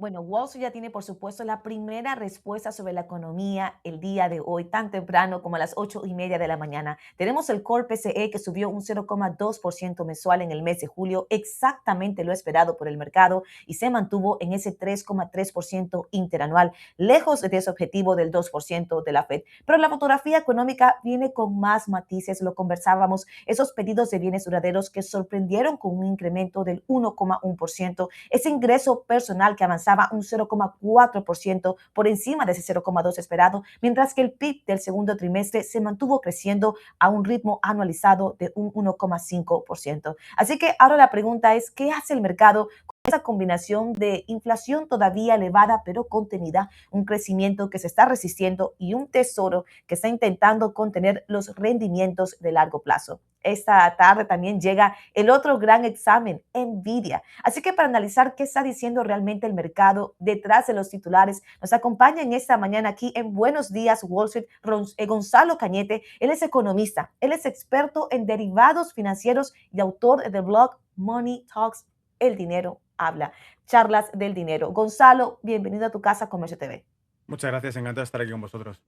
Bueno, Wall Street ya tiene, por supuesto, la primera respuesta sobre la economía el día de hoy, tan temprano como a las 8:30 de la mañana. Tenemos el Core PCE que subió un 0,2% mensual en el mes de julio, exactamente lo esperado por el mercado, y se mantuvo en ese 3,3% interanual, lejos de ese objetivo del 2% de la Fed. Pero la fotografía económica viene con más matices, lo conversábamos, esos pedidos de bienes duraderos que sorprendieron con un incremento del 1,1%, ese ingreso personal que avanzaba un 0,4% por encima de ese 0,2 esperado, mientras que el PIB del segundo trimestre se mantuvo creciendo a un ritmo anualizado de un 1,5%. Así que ahora la pregunta es, ¿qué hace el mercado con esa combinación de inflación todavía elevada pero contenida, un crecimiento que se está resistiendo y un tesoro que está intentando contener los rendimientos de largo plazo? Esta tarde también llega el otro gran examen, Nvidia. Así que para analizar qué está diciendo realmente el mercado detrás de los titulares, nos acompaña en esta mañana aquí en Buenos Días Wall Street Gonzalo Cañete. Él es economista, él es experto en derivados financieros y autor del blog Money Talks, El Dinero Habla, charlas del dinero. Gonzalo, bienvenido a tu casa, Comercio TV. Muchas gracias, encantado de estar aquí con vosotros.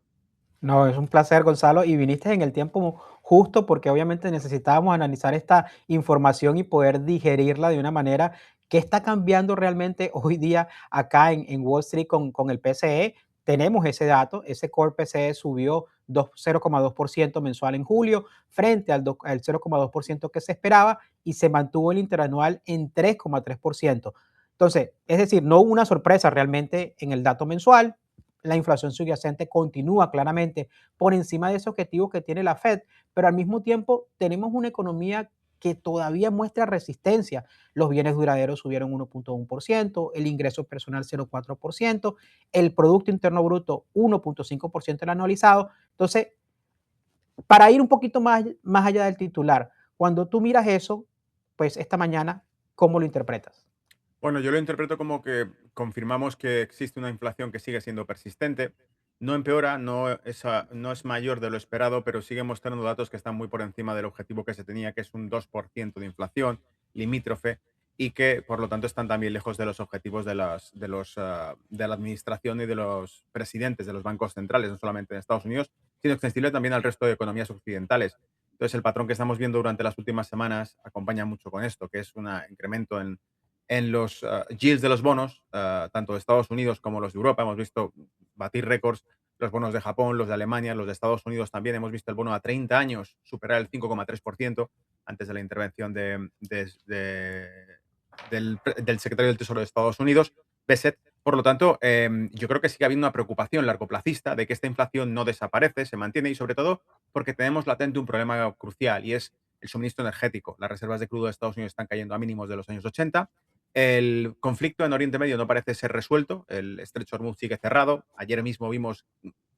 No, es un placer, Gonzalo, y viniste en el tiempo justo porque obviamente necesitábamos analizar esta información y poder digerirla de una manera que está cambiando realmente hoy día acá en Wall Street con el PCE. Tenemos ese dato, ese core PCE subió 0,2% mensual en julio frente al 0,2% que se esperaba y se mantuvo el interanual en 3,3%. Entonces, es decir, no hubo una sorpresa realmente en el dato mensual. La inflación subyacente continúa claramente por encima de ese objetivo que tiene la Fed, pero al mismo tiempo tenemos una economía que todavía muestra resistencia. Los bienes duraderos subieron 1,1%, el ingreso personal 0,4%, el Producto Interno Bruto 1,5% el anualizado. Entonces, para ir un poquito más allá del titular, cuando tú miras eso, pues esta mañana, ¿cómo lo interpretas? Bueno, yo lo interpreto como que confirmamos que existe una inflación que sigue siendo persistente. No empeora, no es mayor de lo esperado, pero sigue mostrando datos que están muy por encima del objetivo que se tenía, que es un 2% de inflación limítrofe, y que por lo tanto están también lejos de los objetivos de la administración y de los presidentes de los bancos centrales, no solamente en Estados Unidos, sino extensible también al resto de economías occidentales. Entonces, el patrón que estamos viendo durante las últimas semanas acompaña mucho con esto, que es un incremento en los yields de los bonos, tanto de Estados Unidos como los de Europa. Hemos visto batir récords los bonos de Japón, los de Alemania, los de Estados Unidos también. Hemos visto el bono a 30 años superar el 5,3% antes de la intervención del secretario del Tesoro de Estados Unidos, Bassett. Por lo tanto, yo creo que sigue habiendo una preocupación largoplacista de que esta inflación no desaparece, se mantiene, y sobre todo porque tenemos latente un problema crucial, y es el suministro energético. Las reservas de crudo de Estados Unidos están cayendo a mínimos de los años 80. El conflicto en Oriente Medio no parece ser resuelto. El estrecho de Hormuz sigue cerrado. Ayer mismo vimos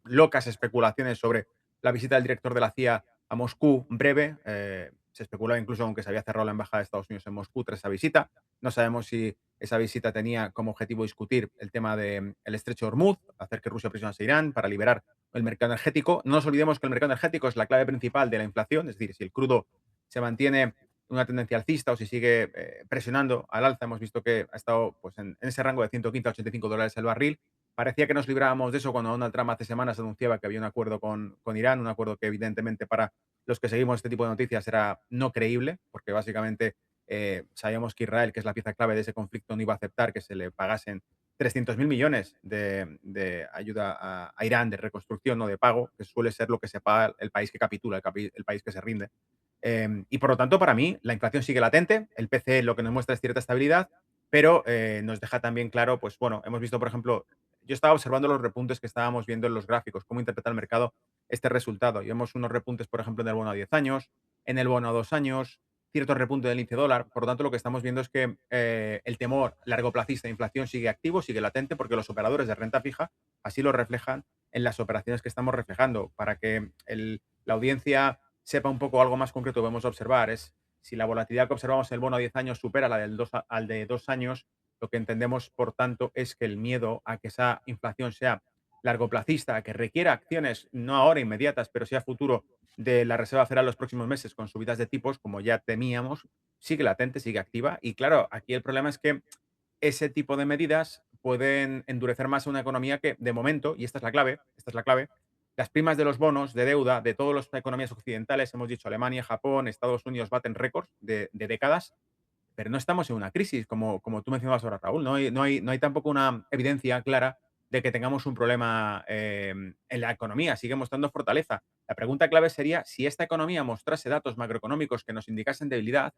locas especulaciones sobre la visita del director de la CIA a Moscú breve. Se especulaba incluso aunque se había cerrado la embajada de Estados Unidos en Moscú tras esa visita. No sabemos si esa visita tenía como objetivo discutir el tema del estrecho de Hormuz, hacer que Rusia presione a Irán para liberar el mercado energético. No nos olvidemos que el mercado energético es la clave principal de la inflación, es decir, si el crudo se mantiene una tendencia alcista o si sigue presionando al alza. Hemos visto que ha estado pues, en ese rango de 115 a $85 el barril. Parecía que nos librábamos de eso cuando Donald Trump hace semanas anunciaba que había un acuerdo con Irán, un acuerdo que evidentemente para los que seguimos este tipo de noticias era no creíble, porque básicamente sabíamos que Israel, que es la pieza clave de ese conflicto, no iba a aceptar que se le pagasen 300.000 millones de ayuda a Irán, de reconstrucción o de pago, que suele ser lo que se paga el país que capitula, el país que se rinde. Y por lo tanto, para mí, la inflación sigue latente. El PCE lo que nos muestra es cierta estabilidad, pero nos deja también claro, pues bueno, hemos visto, por ejemplo, yo estaba observando los repuntes que estábamos viendo en los gráficos, cómo interpreta el mercado este resultado. Y vemos unos repuntes, por ejemplo, en el bono a 10 años, en el bono a 2 años, cierto repunte del índice dólar. Por lo tanto, lo que estamos viendo es que el temor largoplacista de inflación sigue activo, sigue latente, porque los operadores de renta fija así lo reflejan en las operaciones que estamos reflejando. Para que la audiencia sepa un poco algo más concreto, podemos observar es si la volatilidad que observamos en el bono a 10 años supera la al de 2 años, lo que entendemos, por tanto, es que el miedo a que esa inflación sea largoplacista, que requiera acciones no ahora inmediatas, pero sí a futuro de la Reserva Federal los próximos meses con subidas de tipos, como ya temíamos, sigue latente, sigue activa. Y claro, aquí el problema es que ese tipo de medidas pueden endurecer más a una economía que, de momento, y esta es la clave, las primas de los bonos de deuda de todas las economías occidentales, hemos dicho Alemania, Japón, Estados Unidos, baten récords de décadas, pero no estamos en una crisis, como tú mencionabas ahora, Raúl. No hay tampoco una evidencia clara de que tengamos un problema en la economía. Sigue mostrando fortaleza. La pregunta clave sería, si esta economía mostrase datos macroeconómicos que nos indicasen debilidad,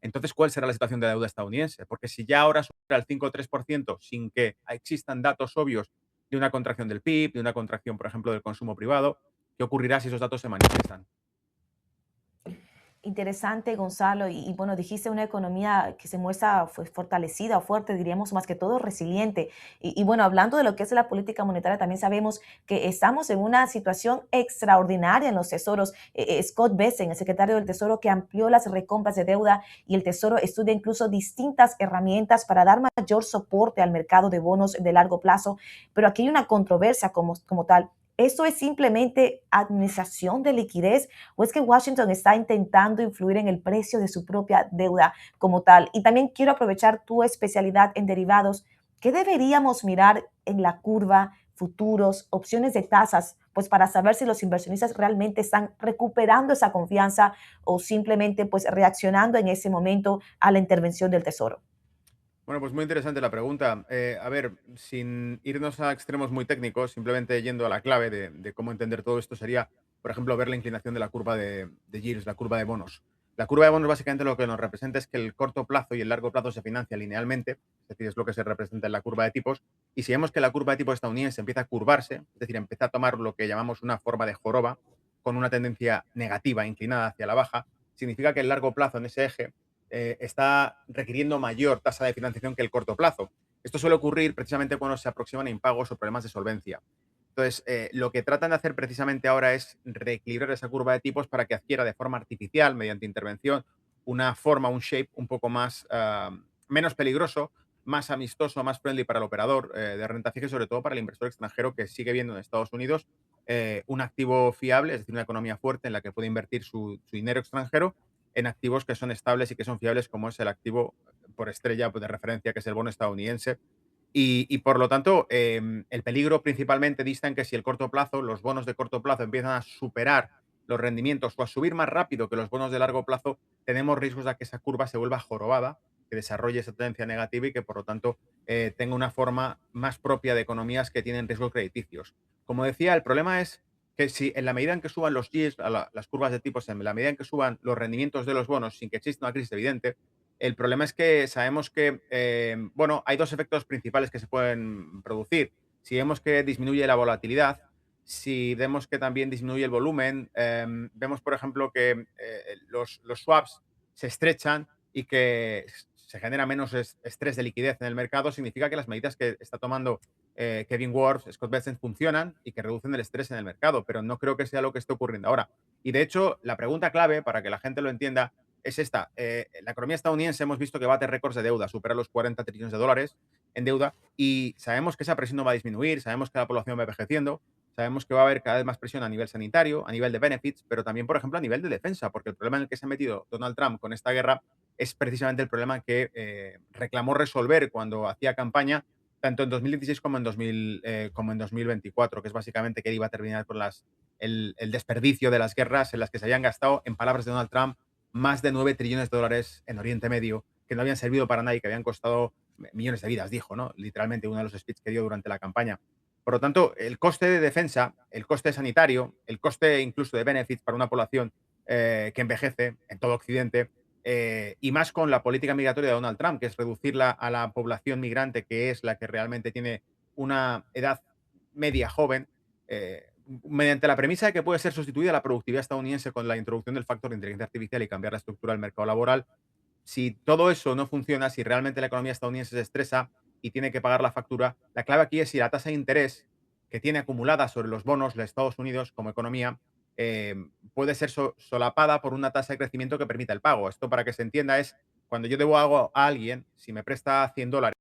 entonces, ¿cuál será la situación de la deuda estadounidense? Porque si ya ahora supera el 5 o 3% sin que existan datos obvios de una contracción del PIB, de una contracción, por ejemplo, del consumo privado, ¿qué ocurrirá si esos datos se manifiestan? Interesante, Gonzalo. Bueno, dijiste una economía que se muestra fortalecida o fuerte, diríamos más que todo resiliente. Bueno, hablando de lo que es la política monetaria, también sabemos que estamos en una situación extraordinaria en los tesoros. Scott Bessent, el secretario del Tesoro, que amplió las recompras de deuda y el Tesoro estudia incluso distintas herramientas para dar mayor soporte al mercado de bonos de largo plazo. Pero aquí hay una controversia como tal. ¿Esto es simplemente administración de liquidez o es que Washington está intentando influir en el precio de su propia deuda como tal? Y también quiero aprovechar tu especialidad en derivados. ¿Qué deberíamos mirar en la curva, futuros, opciones de tasas, pues para saber si los inversionistas realmente están recuperando esa confianza o simplemente pues reaccionando en ese momento a la intervención del Tesoro? Bueno, pues muy interesante la pregunta. A ver, sin irnos a extremos muy técnicos, simplemente yendo a la clave de cómo entender todo esto sería, por ejemplo, ver la inclinación de la curva de yields, la curva de bonos. La curva de bonos básicamente lo que nos representa es que el corto plazo y el largo plazo se financia linealmente, es decir, es lo que se representa en la curva de tipos. Y si vemos que la curva de tipos estadounidense empieza a curvarse, es decir, empieza a tomar lo que llamamos una forma de joroba, con una tendencia negativa, inclinada hacia la baja, significa que el largo plazo en ese eje está requiriendo mayor tasa de financiación que el corto plazo. Esto suele ocurrir precisamente cuando se aproximan impagos o problemas de solvencia. Entonces, lo que tratan de hacer precisamente ahora es reequilibrar esa curva de tipos para que adquiera de forma artificial, mediante intervención, una forma, un shape un poco más, menos peligroso, más amistoso, más friendly para el operador de renta fija y sobre todo para el inversor extranjero que sigue viendo en Estados Unidos un activo fiable, es decir, una economía fuerte en la que puede invertir su dinero extranjero en activos que son estables y que son fiables, como es el activo por estrella pues, de referencia, que es el bono estadounidense. Y por lo tanto, el peligro principalmente dista en que si el corto plazo, los bonos de corto plazo empiezan a superar los rendimientos o a subir más rápido que los bonos de largo plazo, tenemos riesgos de que esa curva se vuelva jorobada, que desarrolle esa tendencia negativa y que por lo tanto tenga una forma más propia de economías que tienen riesgos crediticios. Como decía, el problema es que si en la medida en que suban los yields, las curvas de tipos, en la medida en que suban los rendimientos de los bonos sin que exista una crisis evidente, el problema es que sabemos que, bueno, hay dos efectos principales que se pueden producir. Si vemos que disminuye la volatilidad, si vemos que también disminuye el volumen, vemos, por ejemplo, que los swaps se estrechan y que se genera menos estrés de liquidez en el mercado, significa que las medidas que está tomando Kevin Ward, Scott Bessent funcionan y que reducen el estrés en el mercado, pero no creo que sea lo que esté ocurriendo ahora. Y de hecho, la pregunta clave, para que la gente lo entienda, es esta. La economía estadounidense hemos visto que bate récords de deuda, supera los 40 trillones de dólares en deuda y sabemos que esa presión no va a disminuir, sabemos que la población va envejeciendo, sabemos que va a haber cada vez más presión a nivel sanitario, a nivel de benefits, pero también, por ejemplo, a nivel de defensa, porque el problema en el que se ha metido Donald Trump con esta guerra es precisamente el problema que reclamó resolver cuando hacía campaña tanto en 2016 como en 2024, que es básicamente que él iba a terminar con el desperdicio de las guerras en las que se habían gastado, en palabras de Donald Trump, más de 9 trillones de dólares en Oriente Medio, que no habían servido para nada y que habían costado millones de vidas, dijo, ¿no? Literalmente uno de los speeches que dio durante la campaña. Por lo tanto, el coste de defensa, el coste sanitario, el coste incluso de benefits para una población que envejece en todo Occidente, y más con la política migratoria de Donald Trump, que es reducirla a la población migrante, que es la que realmente tiene una edad media joven, mediante la premisa de que puede ser sustituida la productividad estadounidense con la introducción del factor de inteligencia artificial y cambiar la estructura del mercado laboral. Si todo eso no funciona, si realmente la economía estadounidense se estresa y tiene que pagar la factura, la clave aquí es si la tasa de interés que tiene acumulada sobre los bonos de Estados Unidos como economía eh, puede ser solapada por una tasa de crecimiento que permita el pago. Esto, para que se entienda, es cuando yo debo algo a alguien, si me presta $100,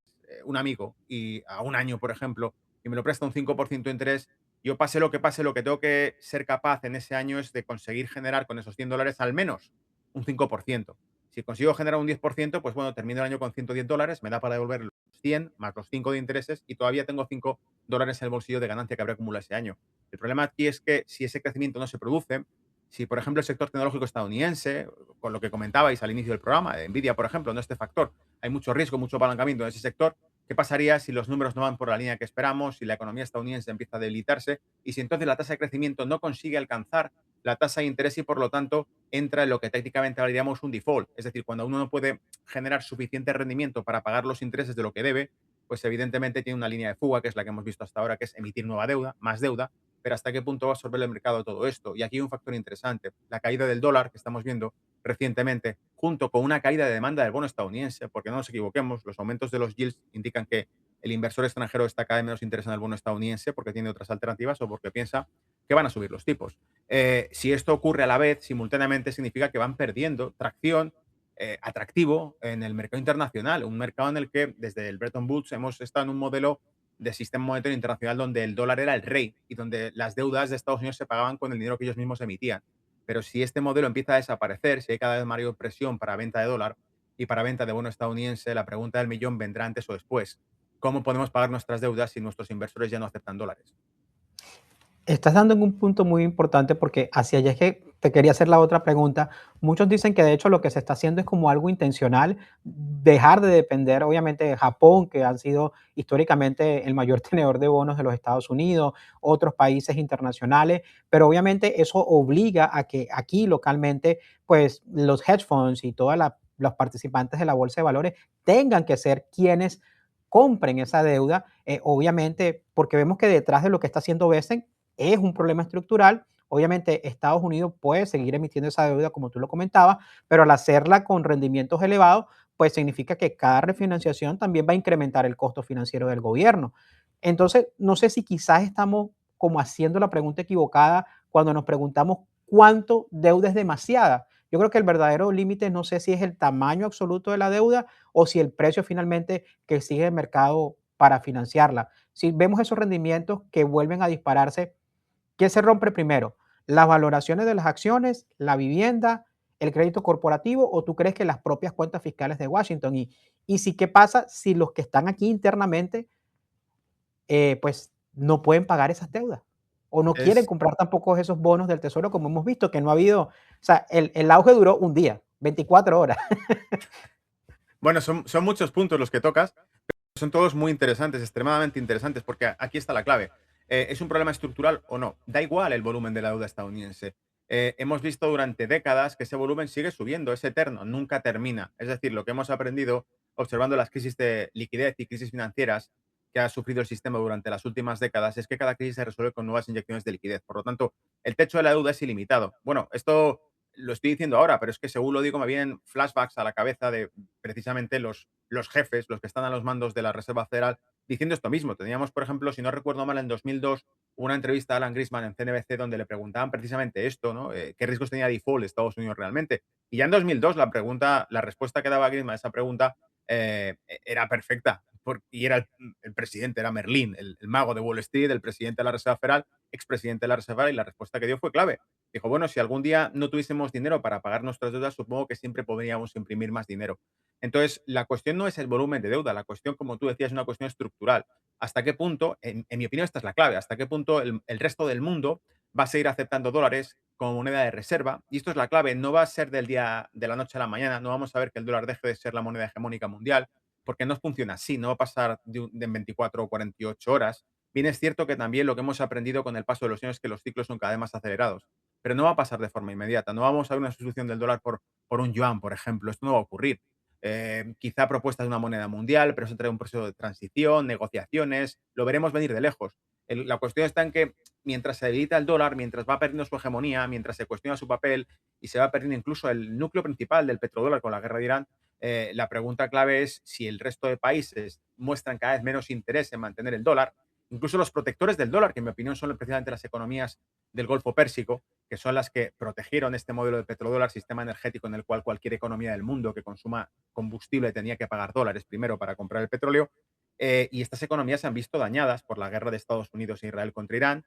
un amigo, y a un año, por ejemplo, y me lo presta un 5% de interés, yo pase, lo que tengo que ser capaz en ese año es de conseguir generar con esos $100 al menos un 5%. Si consigo generar un 10%, pues bueno, termino el año con $110, me da para devolver los 100 más los 5 de intereses y todavía tengo $5 en el bolsillo de ganancia que habré acumulado ese año. El problema aquí es que si ese crecimiento no se produce, si por ejemplo el sector tecnológico estadounidense, con lo que comentabais al inicio del programa, de Nvidia, por ejemplo, no este factor, hay mucho riesgo, mucho apalancamiento en ese sector. ¿Qué pasaría si los números no van por la línea que esperamos, si la economía estadounidense empieza a debilitarse y si entonces la tasa de crecimiento no consigue alcanzar la tasa de interés y por lo tanto entra en lo que técnicamente hablaríamos un default? Es decir, cuando uno no puede generar suficiente rendimiento para pagar los intereses de lo que debe, pues evidentemente tiene una línea de fuga, que es la que hemos visto hasta ahora, que es emitir nueva deuda, más deuda, pero ¿hasta qué punto va a absorber el mercado todo esto? Y aquí hay un factor interesante, la caída del dólar que estamos viendo recientemente, junto con una caída de demanda del bono estadounidense, porque no nos equivoquemos, los aumentos de los yields indican que el inversor extranjero está cada vez menos interesado en el bono estadounidense porque tiene otras alternativas o porque piensa que van a subir los tipos. Si esto ocurre a la vez, simultáneamente, significa que van perdiendo tracción, atractivo en el mercado internacional, un mercado en el que desde el Bretton Woods hemos estado en un modelo de sistema monetario internacional donde el dólar era el rey y donde las deudas de Estados Unidos se pagaban con el dinero que ellos mismos emitían. Pero si este modelo empieza a desaparecer, si hay cada vez mayor presión para venta de dólar y para venta de bono estadounidense, la pregunta del millón vendrá antes o después. ¿Cómo podemos pagar nuestras deudas si nuestros inversores ya no aceptan dólares? Estás dando en un punto muy importante porque hacia allá es que te quería hacer la otra pregunta. Muchos dicen que de hecho lo que se está haciendo es como algo intencional, dejar de depender, obviamente, de Japón, que han sido históricamente el mayor tenedor de bonos de los Estados Unidos, otros países internacionales, pero obviamente eso obliga a que aquí localmente, pues los hedge funds y todos los participantes de la bolsa de valores tengan que ser quienes compren esa deuda, obviamente, porque vemos que detrás de lo que está haciendo Besen es un problema estructural. Obviamente, Estados Unidos puede seguir emitiendo esa deuda, como tú lo comentabas, pero al hacerla con rendimientos elevados, pues significa que cada refinanciación también va a incrementar el costo financiero del gobierno. Entonces, no sé si quizás estamos como haciendo la pregunta equivocada cuando nos preguntamos cuánto deuda es demasiada. Yo creo que el verdadero límite no sé si es el tamaño absoluto de la deuda o si el precio finalmente que exige el mercado para financiarla. Si vemos esos rendimientos que vuelven a dispararse, ¿qué se rompe primero? ¿Las valoraciones de las acciones, la vivienda, el crédito corporativo o tú crees que las propias cuentas fiscales de Washington? Y si qué pasa si los que están aquí internamente pues no pueden pagar esas deudas o no quieren Es, comprar tampoco esos bonos del tesoro como hemos visto que no ha habido, o sea, el auge duró un día, 24 horas. bueno, son muchos puntos los que tocas, son todos muy interesantes, extremadamente interesantes, porque aquí está la clave. ¿Es un problema estructural o no? Da igual el volumen de la deuda estadounidense. Hemos visto durante décadas que ese volumen sigue subiendo, es eterno, nunca termina. Es decir, lo que hemos aprendido observando las crisis de liquidez y crisis financieras que ha sufrido el sistema durante las últimas décadas es que cada crisis se resuelve con nuevas inyecciones de liquidez. Por lo tanto, el techo de la deuda es ilimitado. Bueno, esto lo estoy diciendo ahora, pero es que según lo digo me vienen flashbacks a la cabeza de precisamente los jefes, los que están a los mandos de la Reserva Federal, diciendo esto mismo. Teníamos, por ejemplo, si no recuerdo mal, en 2002, una entrevista a Alan Greenspan en CNBC donde le preguntaban precisamente esto, ¿no? ¿Qué riesgos tenía default Estados Unidos realmente? Y ya en 2002 la respuesta que daba Greenspan a esa pregunta era perfecta. Y era el presidente, era Merlín, el mago de Wall Street, el presidente de la Reserva Federal, expresidente de la Reserva Federal, y la respuesta que dio fue clave. Dijo, bueno, si algún día no tuviésemos dinero para pagar nuestras deudas, supongo que siempre podríamos imprimir más dinero. Entonces, la cuestión no es el volumen de deuda, la cuestión, como tú decías, es una cuestión estructural. ¿Hasta qué punto, en mi opinión, esta es la clave, hasta qué punto el resto del mundo va a seguir aceptando dólares como moneda de reserva? Y esto es la clave, no va a ser del día de la noche a la mañana, no vamos a ver que el dólar deje de ser la moneda hegemónica mundial, porque no funciona así, no va a pasar de 24 o 48 horas. Bien es cierto que también lo que hemos aprendido con el paso de los años es que los ciclos son cada vez más acelerados, pero no va a pasar de forma inmediata. No vamos a ver una sustitución del dólar por un yuan, por ejemplo. Esto no va a ocurrir. Quizá propuesta de una moneda mundial, pero eso trae un proceso de transición, negociaciones, lo veremos venir de lejos. La cuestión está en que mientras se debilita el dólar, mientras va perdiendo su hegemonía, mientras se cuestiona su papel y se va perdiendo incluso el núcleo principal del petrodólar con la guerra de Irán, la pregunta clave es si el resto de países muestran cada vez menos interés en mantener el dólar, incluso los protectores del dólar, que en mi opinión son precisamente las economías del Golfo Pérsico, que son las que protegieron este modelo de petrodólar, sistema energético en el cual cualquier economía del mundo que consuma combustible tenía que pagar dólares primero para comprar el petróleo. Y estas economías se han visto dañadas por la guerra de Estados Unidos e Israel contra Irán.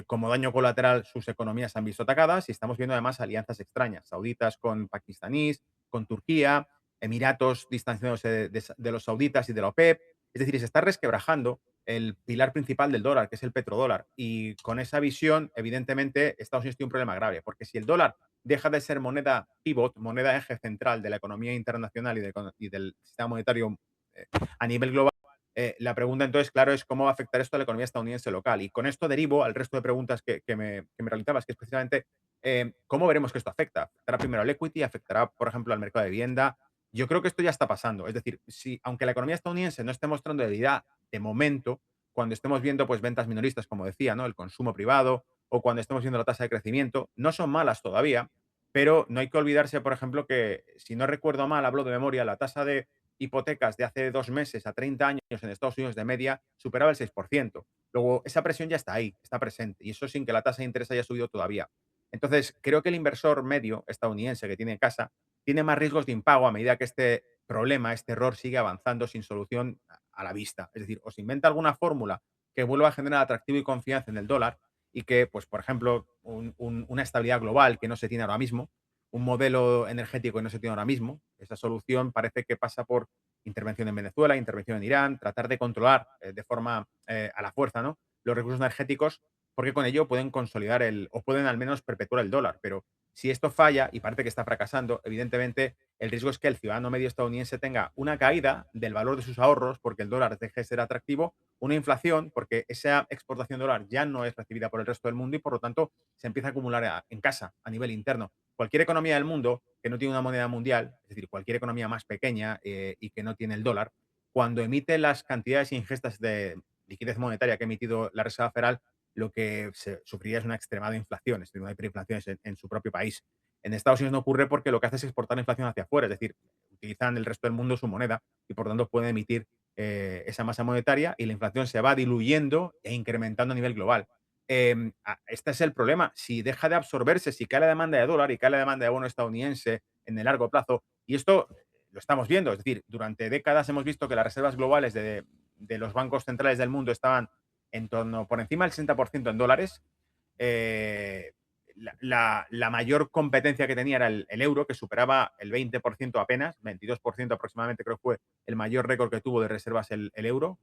Como daño colateral, sus economías se han visto atacadas y estamos viendo además alianzas extrañas, sauditas con pakistaníes, con Turquía, Emiratos distanciándose de los sauditas y de la OPEP, Es decir, se está resquebrajando el pilar principal del dólar, que es el petrodólar. Y con esa visión, evidentemente, Estados Unidos tiene un problema grave, porque si el dólar deja de ser moneda pivot, moneda eje central de la economía internacional y del sistema monetario eh, a nivel global, la pregunta entonces, claro, es cómo va a afectar esto a la economía estadounidense local. Y con esto derivo al resto de preguntas que me realizabas, que es precisamente cómo veremos que esto afecta. ¿Afectará primero al equity? ¿Afectará, por ejemplo, al mercado de vivienda? Yo creo que esto ya está pasando. Es decir, si, aunque la economía estadounidense no esté mostrando debilidad de momento, cuando estemos viendo pues, ventas minoristas, como decía, ¿no? El consumo privado, o cuando estemos viendo la tasa de crecimiento, no son malas todavía, pero no hay que olvidarse, por ejemplo, que si no recuerdo mal, hablo de memoria, la tasa de hipotecas de hace 2 meses a 30 años en Estados Unidos de media superaba el 6%. Luego, esa presión ya está ahí, está presente, y eso sin que la tasa de interés haya subido todavía. Entonces, creo que el inversor medio estadounidense que tiene casa tiene más riesgos de impago a medida que este problema, este error sigue avanzando sin solución a la vista. Es decir, o se inventa alguna fórmula que vuelva a generar atractivo y confianza en el dólar y que, pues, por ejemplo, una estabilidad global que no se tiene ahora mismo, un modelo energético que no se tiene ahora mismo. Esa solución parece que pasa por intervención en Venezuela, intervención en Irán, tratar de controlar de forma a la fuerza, ¿no? Los recursos energéticos, porque con ello pueden consolidar o pueden al menos perpetuar el dólar. Pero si esto falla, y parece que está fracasando, evidentemente el riesgo es que el ciudadano medio estadounidense tenga una caída del valor de sus ahorros porque el dólar deje de ser atractivo, una inflación porque esa exportación de dólar ya no es recibida por el resto del mundo y por lo tanto se empieza a acumular en casa, a nivel interno. Cualquier economía del mundo que no tiene una moneda mundial, es decir, cualquier economía más pequeña y que no tiene el dólar, cuando emite las cantidades ingestas de liquidez monetaria que ha emitido la Reserva Federal, lo que se sufriría es una extremada inflación, es decir, una hiperinflación en su propio país. En Estados Unidos no ocurre porque lo que hace es exportar la inflación hacia afuera, es decir, utilizan el resto del mundo su moneda y por tanto pueden emitir esa masa monetaria y la inflación se va diluyendo e incrementando a nivel global. Este es el problema. Si deja de absorberse, si cae la demanda de dólar y cae la demanda de bono estadounidense en el largo plazo, y esto lo estamos viendo, es decir, durante décadas hemos visto que las reservas globales de los bancos centrales del mundo estaban en torno por encima del 60% en dólares. eh, la mayor competencia que tenía era el euro, que superaba el 20% apenas, 22% aproximadamente creo que fue el mayor récord que tuvo de reservas el euro.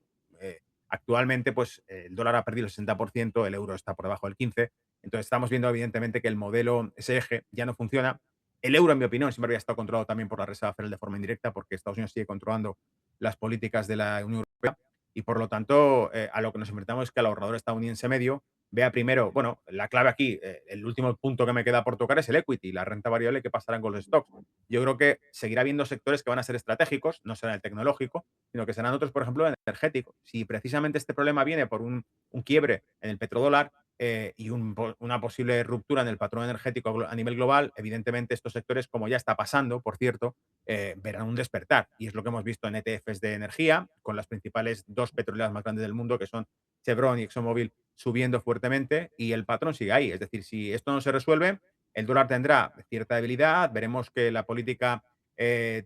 Actualmente, pues el dólar ha perdido el 60%, el euro está por debajo del 15%. Entonces estamos viendo evidentemente que el modelo, ese eje, ya no funciona. El euro, en mi opinión, siempre había estado controlado también por la Reserva Federal de forma indirecta, porque Estados Unidos sigue controlando las políticas de la Unión Europea y por lo tanto a lo que nos enfrentamos es que el ahorrador estadounidense medio vea primero, bueno, la clave aquí, el último punto que me queda por tocar es el equity, la renta variable que pasarán con los stocks. Yo creo que seguirá habiendo sectores que van a ser estratégicos, no será el tecnológico, sino que serán otros, por ejemplo, el energético. Si precisamente este problema viene por un quiebre en el petrodólar y una posible ruptura en el patrón energético a nivel global, evidentemente estos sectores, como ya está pasando, por cierto, verán un despertar. Y es lo que hemos visto en ETFs de energía, con las principales dos petroleras más grandes del mundo, que son Chevron y ExxonMobil, subiendo fuertemente y el patrón sigue ahí. Es decir, si esto no se resuelve, el dólar tendrá cierta debilidad, veremos que la política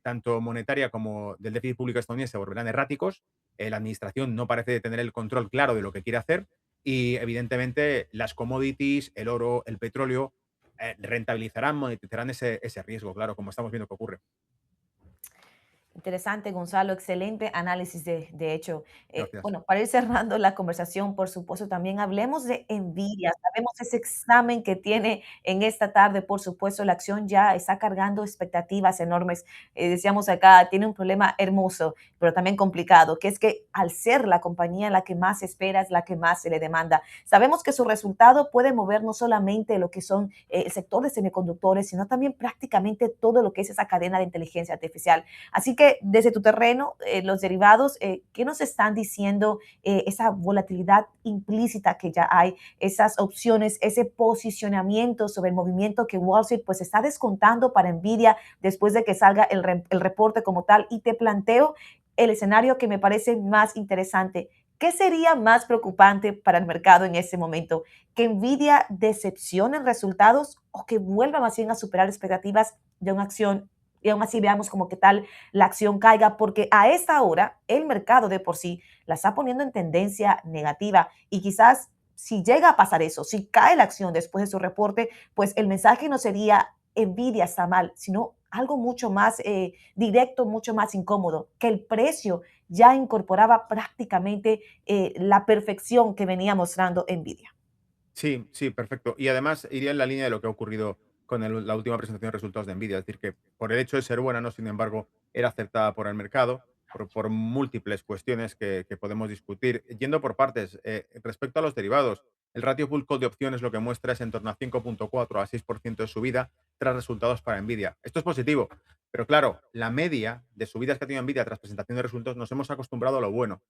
tanto monetaria como del déficit público estadounidense se volverán erráticos, la administración no parece tener el control claro de lo que quiere hacer y evidentemente las commodities, el oro, el petróleo, rentabilizarán, monetizarán ese riesgo, claro, como estamos viendo que ocurre. Interesante, Gonzalo, excelente análisis de hecho. Gracias. Bueno, para ir cerrando la conversación, por supuesto, también hablemos de Nvidia. Sabemos ese examen que tiene en esta tarde, por supuesto, la acción ya está cargando expectativas enormes. Decíamos acá, tiene un problema hermoso, pero también complicado, que es que al ser la compañía la que más se espera, es la que más se le demanda. Sabemos que su resultado puede mover no solamente lo que son el sector de semiconductores, sino también prácticamente todo lo que es esa cadena de inteligencia artificial. Así que desde tu terreno, los derivados, ¿qué nos están diciendo esa volatilidad implícita que ya hay, esas opciones, ese posicionamiento sobre el movimiento que Wall Street pues está descontando para Nvidia después de que salga el reporte como tal? Y te planteo el escenario que me parece más interesante. ¿Qué sería más preocupante para el mercado en ese momento? ¿Que Nvidia decepcione en resultados o que vuelva más bien a superar expectativas de una acción y aún así veamos como que tal la acción caiga? Porque a esta hora el mercado de por sí la está poniendo en tendencia negativa y quizás si llega a pasar eso, si cae la acción después de su reporte, pues el mensaje no sería Nvidia está mal, sino algo mucho más directo, mucho más incómodo, que el precio ya incorporaba prácticamente la perfección que venía mostrando Nvidia. Sí, sí, perfecto. Y además iría en la línea de lo que ha ocurrido con la última presentación de resultados de Nvidia. Es decir, que por el hecho de ser buena, no, sin embargo, era aceptada por el mercado por múltiples cuestiones que podemos discutir. Yendo por partes, respecto a los derivados, el ratio full call de opciones lo que muestra es en torno a 5,4 a 6% de subida tras resultados para Nvidia. Esto es positivo, pero claro, la media de subidas que ha tenido Nvidia tras presentación de resultados nos hemos acostumbrado a lo bueno.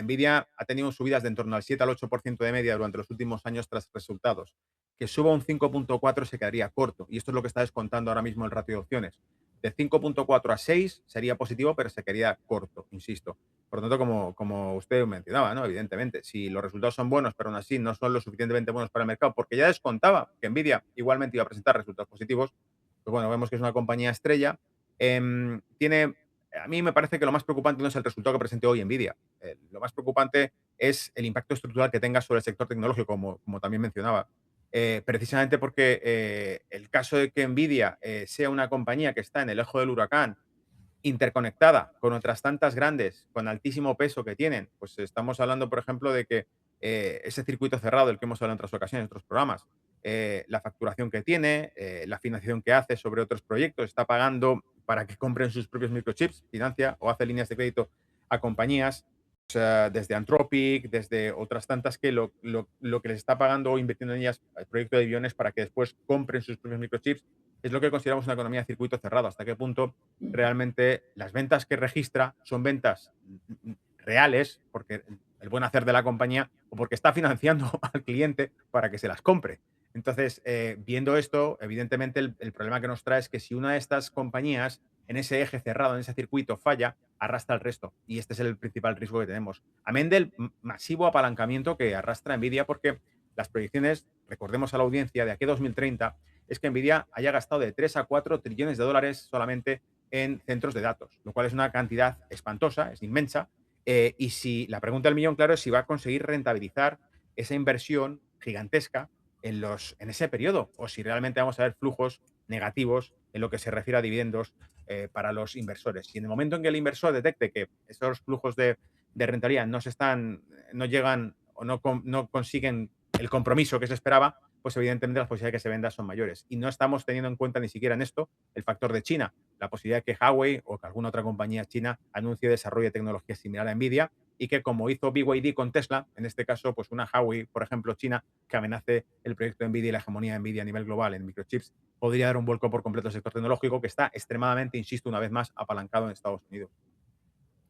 Nvidia ha tenido subidas de en torno al 7 al 8% de media durante los últimos años tras resultados. Que suba un 5,4 se quedaría corto. Y esto es lo que está descontando ahora mismo el ratio de opciones. De 5,4 a 6 sería positivo, pero se quedaría corto, insisto. Por lo tanto, como usted mencionaba, ¿no? Evidentemente, si los resultados son buenos, pero aún así no son lo suficientemente buenos para el mercado, porque ya descontaba que Nvidia igualmente iba a presentar resultados positivos, pues bueno, vemos que es una compañía estrella. A mí me parece que lo más preocupante no es el resultado que presente hoy Nvidia. Lo más preocupante es el impacto estructural que tenga sobre el sector tecnológico, como también mencionaba. Precisamente porque el caso de que Nvidia sea una compañía que está en el ojo del huracán, interconectada con otras tantas grandes, con altísimo peso que tienen, pues estamos hablando, por ejemplo, de que ese circuito cerrado del que hemos hablado en otras ocasiones, en otros programas, la facturación que tiene, la financiación que hace sobre otros proyectos, está pagando para que compren sus propios microchips, financia o hace líneas de crédito a compañías, desde Anthropic, desde otras tantas que lo que les está pagando o invirtiendo en ellas el proyecto de billones para que después compren sus propios microchips, es lo que consideramos una economía de circuito cerrado. ¿Hasta qué punto realmente las ventas que registra son ventas reales, porque el buen hacer de la compañía o porque está financiando al cliente para que se las compre? Entonces, viendo esto, evidentemente el problema que nos trae es que si una de estas compañías en ese eje cerrado, en ese circuito, falla, arrastra el resto. Y este es el principal riesgo que tenemos. Amén del masivo apalancamiento que arrastra Nvidia, porque las proyecciones, recordemos a la audiencia, de aquí a 2030, es que Nvidia haya gastado de 3 a 4 trillones de dólares solamente en centros de datos, lo cual es una cantidad espantosa, es inmensa. Y si la pregunta del millón, claro, es si va a conseguir rentabilizar esa inversión gigantesca en ese periodo, o si realmente vamos a ver flujos negativos en lo que se refiere a dividendos para los inversores. Y en el momento en que el inversor detecte que esos flujos de rentabilidad no llegan o no consiguen el compromiso que se esperaba, pues evidentemente las posibilidades de que se venda son mayores. Y no estamos teniendo en cuenta ni siquiera en esto el factor de China, la posibilidad de que Huawei o que alguna otra compañía china anuncie desarrollo de tecnología similar a Nvidia y que, como hizo BYD con Tesla, en este caso, pues una Huawei, por ejemplo, china, que amenace el proyecto de Nvidia y la hegemonía de Nvidia a nivel global en microchips, podría dar un vuelco por completo al sector tecnológico que está extremadamente, insisto, una vez más, apalancado en Estados Unidos.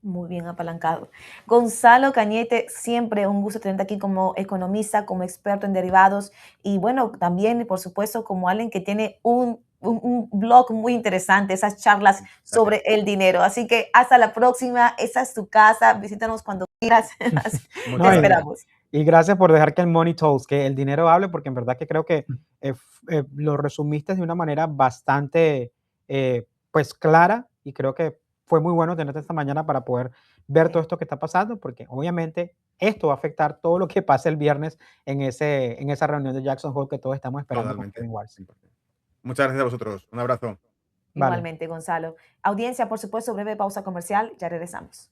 Muy bien apalancado. Gonzalo Cañete, siempre un gusto tenerte aquí como economista, como experto en derivados y bueno, también, por supuesto, como alguien que tiene un blog muy interesante, esas charlas Gracias. sobre el dinero. Así que hasta la próxima, esa es tu casa, visítanos cuando quieras. Te Muchas No, gracias. esperamos. y gracias por dejar que el money talks, que el dinero hable, porque en verdad que creo que lo resumiste de una manera bastante pues clara y creo que fue muy bueno tenerte esta mañana para poder ver todo Sí. esto que está pasando, porque obviamente esto va a afectar todo lo que pase el viernes en esa reunión de Jackson Hole que todos estamos esperando con Totalmente. Kevin Walsh. 100%. Muchas gracias a vosotros. Un abrazo. Vale. Igualmente, Gonzalo. Audiencia, por supuesto, breve pausa comercial, ya regresamos.